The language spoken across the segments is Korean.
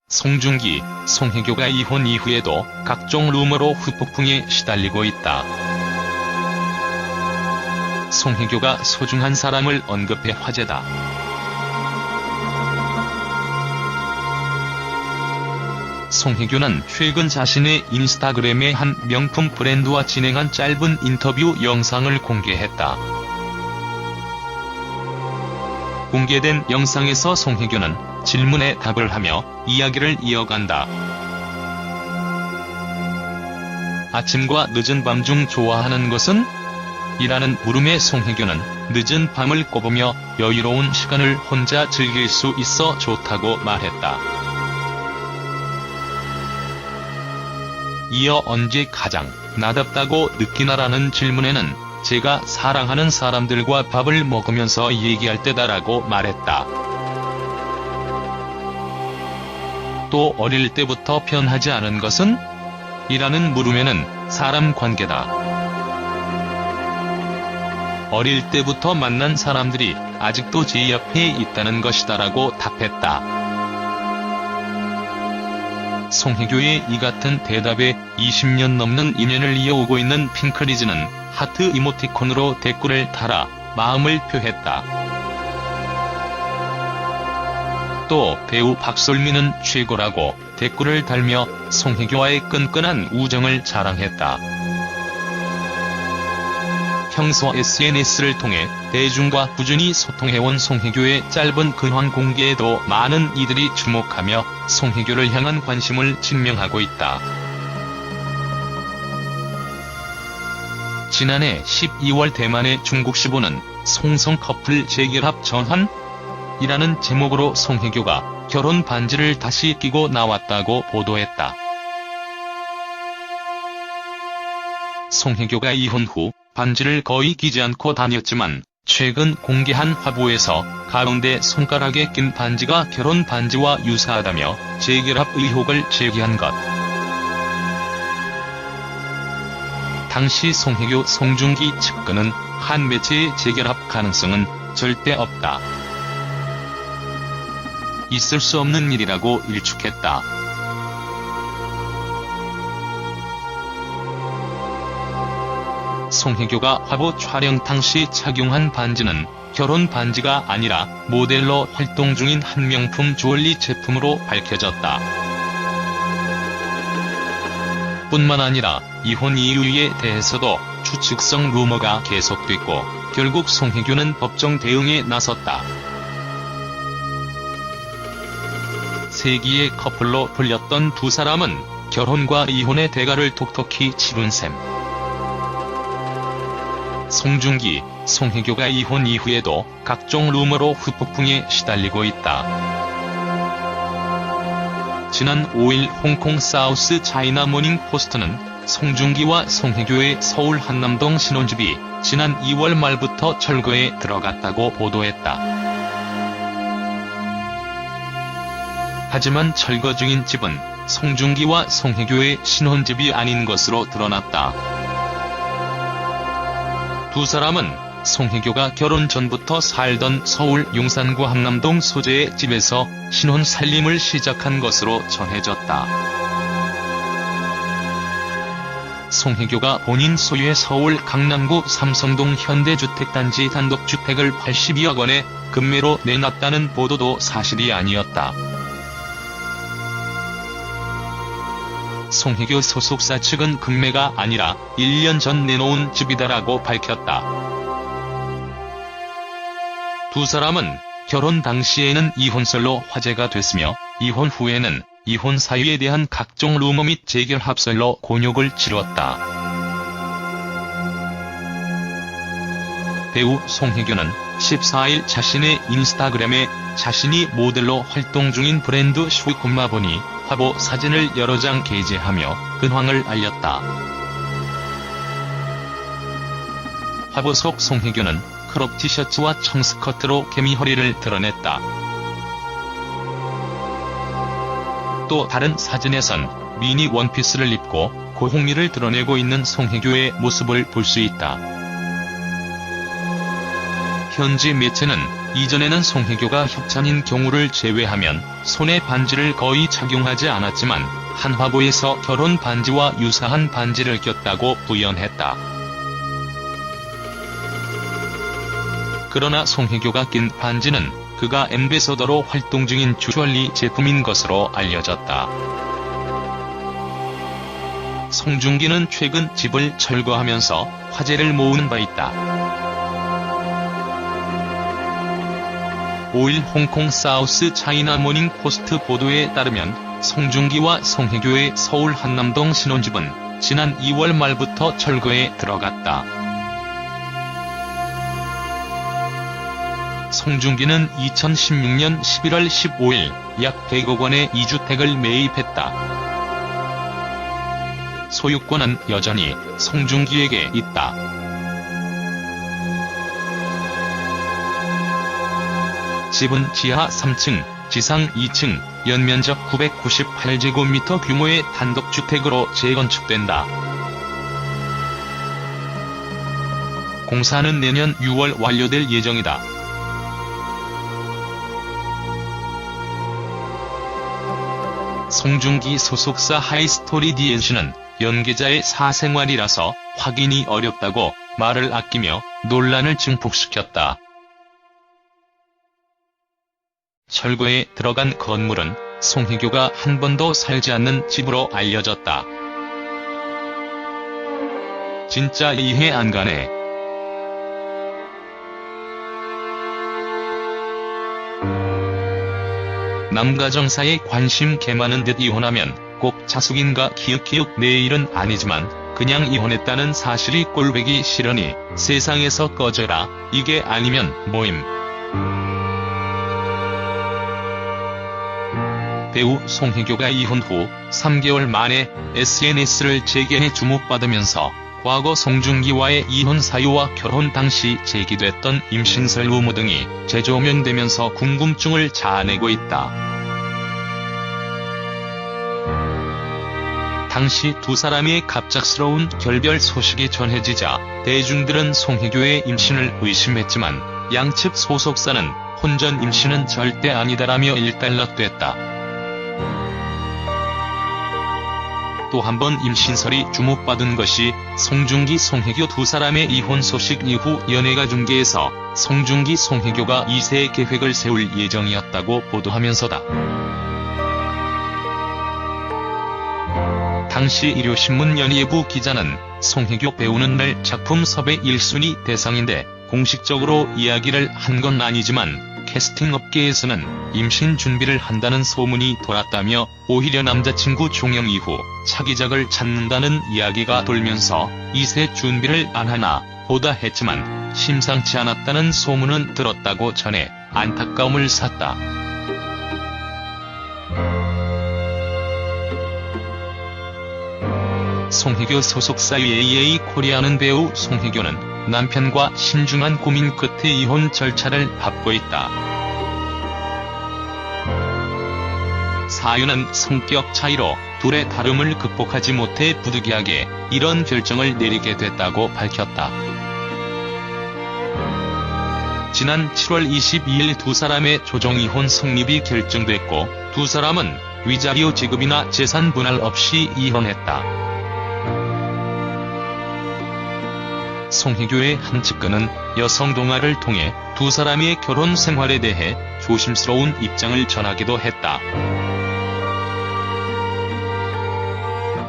송중기, 송혜교가 이혼 이후에도 각종 루머로 후폭풍에 시달리고 있다. 송혜교가 소중한 사람을 언급해 화제다. 송혜교는 최근 자신의 인스타그램에 한 명품 브랜드와 진행한 짧은 인터뷰 영상을 공개했다. 공개된 영상에서 송혜교는 질문에 답을 하며 이야기를 이어간다. 아침과 늦은 밤 중 좋아하는 것은? 이라는 물음에 송혜교는 늦은 밤을 꼽으며 여유로운 시간을 혼자 즐길 수 있어 좋다고 말했다. 이어 언제 가장 나답다고 느끼나라는 질문에는 제가 사랑하는 사람들과 밥을 먹으면서 얘기할 때다라고 말했다. 또 어릴 때부터 변하지 않은 것은? 이라는 물음에는 사람 관계다. 어릴 때부터 만난 사람들이 아직도 제 옆에 있다는 것이다라고 답했다. 송혜교의 이 같은 대답에 20년 넘는 인연을 이어오고 있는 핑크리즈는 하트 이모티콘으로 댓글을 달아 마음을 표했다. 또 배우 박솔미는 최고라고 댓글을 달며 송혜교와의 끈끈한 우정을 자랑했다. 평소 SNS를 통해 대중과 꾸준히 소통해온 송혜교의 짧은 근황 공개에도 많은 이들이 주목하며 송혜교를 향한 관심을 증명하고 있다. 지난해 12월 대만의 중국시보는 송성 커플 재결합 전환? 이라는 제목으로 송혜교가 결혼 반지를 다시 끼고 나왔다고 보도했다. 송혜교가 이혼 후 반지를 거의 끼지 않고 다녔지만 최근 공개한 화보에서 가운데 손가락에 낀 반지가 결혼 반지와 유사하다며 재결합 의혹을 제기한 것. 당시 송혜교 송중기 측근은 한 매체의 재결합 가능성은 절대 없다. 있을 수 없는 일이라고 일축했다. 송혜교가 화보 촬영 당시 착용한 반지는 결혼 반지가 아니라 모델로 활동 중인 한 명품 주얼리 제품으로 밝혀졌다. 뿐만 아니라 이혼 이유에 대해서도 추측성 루머가 계속됐고 결국 송혜교는 법정 대응에 나섰다. 세기의 커플로 불렸던 두 사람은 결혼과 이혼의 대가를 톡톡히 치룬 셈. 송중기, 송혜교가 이혼 이후에도 각종 루머로 후폭풍에 시달리고 있다. 지난 5일 홍콩 사우스 차이나 모닝 포스트는 송중기와 송혜교의 서울 한남동 신혼집이 지난 2월 말부터 철거에 들어갔다고 보도했다. 하지만 철거 중인 집은 송중기와 송혜교의 신혼집이 아닌 것으로 드러났다. 두 사람은 송혜교가 결혼 전부터 살던 서울 용산구 한남동 소재의 집에서 신혼 살림을 시작한 것으로 전해졌다. 송혜교가 본인 소유의 서울 강남구 삼성동 현대주택단지 단독주택을 82억 원에 급매로 내놨다는 보도도 사실이 아니었다. 송혜교 소속사 측은 급매가 아니라 1년 전 내놓은 집이다라고 밝혔다. 두 사람은 결혼 당시에는 이혼설로 화제가 됐으며 이혼 후에는 이혼 사유에 대한 각종 루머 및 재결합설로 곤욕을 치렀다. 배우 송혜교는 14일 자신의 인스타그램에 자신이 모델로 활동 중인 브랜드 슈코마보니 화보 사진을 여러 장 게재하며 근황을 알렸다. 화보 속 송혜교는 크롭 티셔츠와 청스커트로 개미 허리를 드러냈다. 또 다른 사진에선 미니 원피스를 입고 고홍미를 드러내고 있는 송혜교의 모습을 볼 수 있다. 현지 매체는 이전에는 송혜교가 협찬인 경우를 제외하면 손에 반지를 거의 착용하지 않았지만 한 화보에서 결혼 반지와 유사한 반지를 꼈다고 부연했다. 그러나 송혜교가 낀 반지는 그가 앰베서더로 활동 중인 주얼리 제품인 것으로 알려졌다. 송중기는 최근 집을 철거하면서 화제를 모으는 바 있다. 5일 홍콩 사우스 차이나 모닝 포스트 보도에 따르면 송중기와 송혜교의 서울 한남동 신혼집은 지난 2월 말부터 철거에 들어갔다. 송중기는 2016년 11월 15일 약 100억 원의 2주택을 매입했다. 소유권은 여전히 송중기에게 있다. 집은 지하 3층, 지상 2층, 연면적 998제곱미터 규모의 단독주택으로 재건축된다. 공사는 내년 6월 완료될 예정이다. 송중기 소속사 하이스토리 DNC는 연계자의 사생활이라서 확인이 어렵다고 말을 아끼며 논란을 증폭시켰다. 철거에 들어간 건물은 송혜교가 한 번도 살지 않는 집으로 알려졌다. 진짜 이해 안 가네. 남가정사에 관심 개 많은 듯 이혼하면 꼭 자숙인가 키읔키읔 내 일은 아니지만 그냥 이혼했다는 사실이 꼴보기 싫으니 세상에서 꺼져라. 이게 아니면 뭐임. 배우 송혜교가 이혼 후 3개월 만에 SNS를 재개해 주목받으면서 과거 송중기와의 이혼 사유와 결혼 당시 제기됐던 임신설 루머 등이 재조명되면서 궁금증을 자아내고 있다. 당시 두 사람의 갑작스러운 결별 소식이 전해지자 대중들은 송혜교의 임신을 의심했지만 양측 소속사는 혼전 임신은 절대 아니다라며 일단락됐다. 또 한 번 임신설이 주목받은 것이 송중기 송혜교 두 사람의 이혼 소식 이후 연예가중계에서 송중기 송혜교가 2세 계획을 세울 예정이었다고 보도하면서다. 당시 일요신문 연예부 기자는 송혜교 배우는 날 작품 섭외 1순위 대상인데 공식적으로 이야기를 한 건 아니지만 캐스팅 업계에서는 임신 준비를 한다는 소문이 돌았다며 오히려 남자친구 종영 이후 차기작을 찾는다는 이야기가 돌면서 2세 준비를 안 하나 보다 했지만 심상치 않았다는 소문은 들었다고 전해 안타까움을 샀다. 송혜교 소속사 AA 코리아는 배우 송혜교는 남편과 신중한 고민 끝에 이혼 절차를 밟고 있다. 사유는 성격 차이로 둘의 다름을 극복하지 못해 부득이하게 이런 결정을 내리게 됐다고 밝혔다. 지난 7월 22일 두 사람의 조정이혼 성립이 결정됐고 두 사람은 위자료 지급이나 재산 분할 없이 이혼했다. 송혜교의 한 측근은 여성 동아를 통해 두 사람의 결혼 생활에 대해 조심스러운 입장을 전하기도 했다.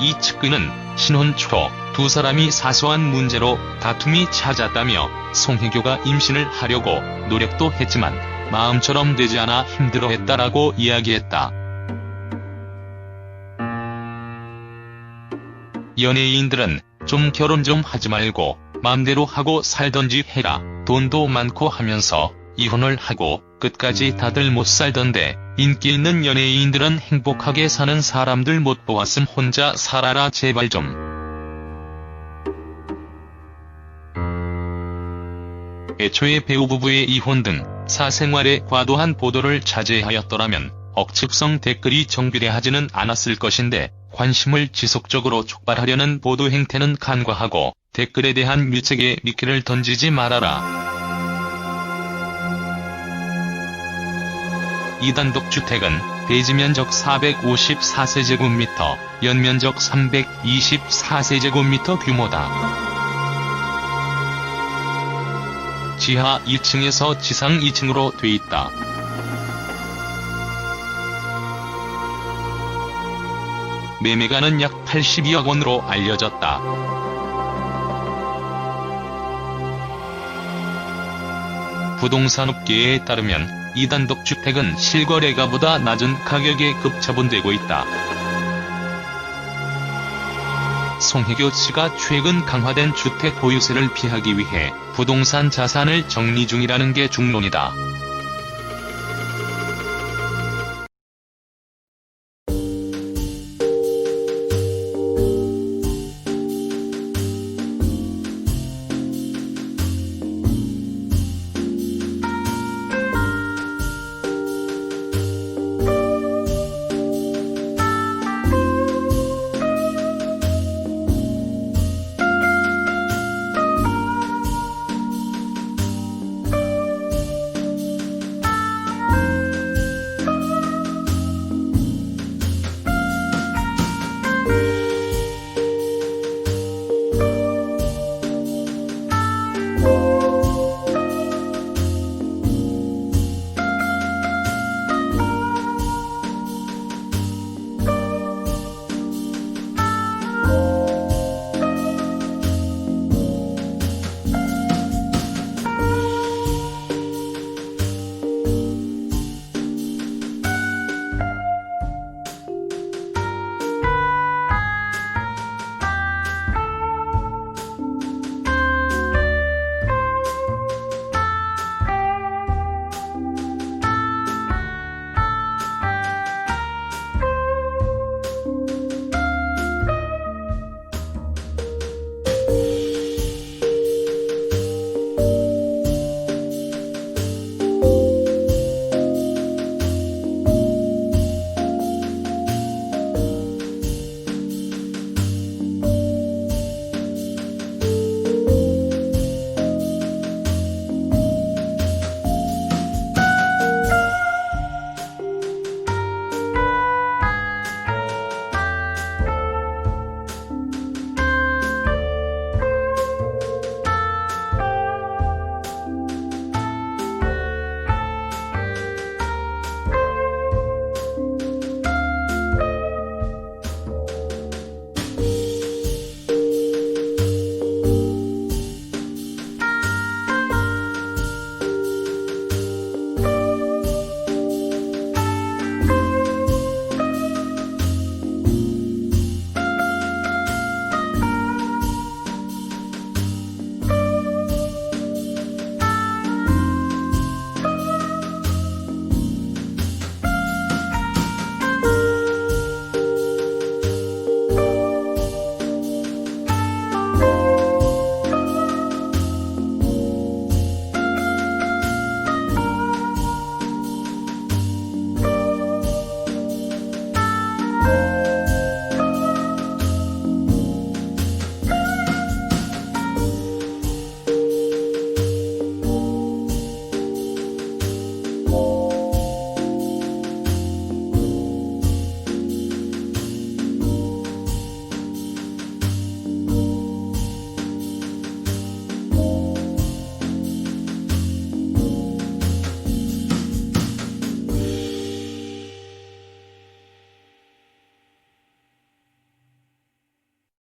이 측근은 신혼 초 두 사람이 사소한 문제로 다툼이 잦았다며 송혜교가 임신을 하려고 노력도 했지만 마음처럼 되지 않아 힘들어했다라고 이야기했다. 연예인들은 좀 결혼 좀 하지 말고 맘대로 하고 살던지 해라. 돈도 많고 하면서 이혼을 하고 끝까지 다들 못 살던데 인기 있는 연예인들은 행복하게 사는 사람들 못 보았음 혼자 살아라 제발 좀. 애초에 배우 부부의 이혼 등 사생활에 과도한 보도를 자제하였더라면 억측성 댓글이 정비례하지는 않았을 것인데 관심을 지속적으로 촉발하려는 보도 행태는 간과하고 댓글에 대한 밀착에 미끼를 던지지 말아라. 이 단독주택은 대지면적 454세제곱미터, 연면적 324세제곱미터 규모다. 지하 1층에서 지상 2층으로 돼 있다. 매매가는 약 82억 원으로 알려졌다. 부동산업계에 따르면 이 단독주택은 실거래가보다 낮은 가격에 급처분되고 있다. 송혜교 씨가 최근 강화된 주택 보유세를 피하기 위해 부동산 자산을 정리 중이라는 게 중론이다.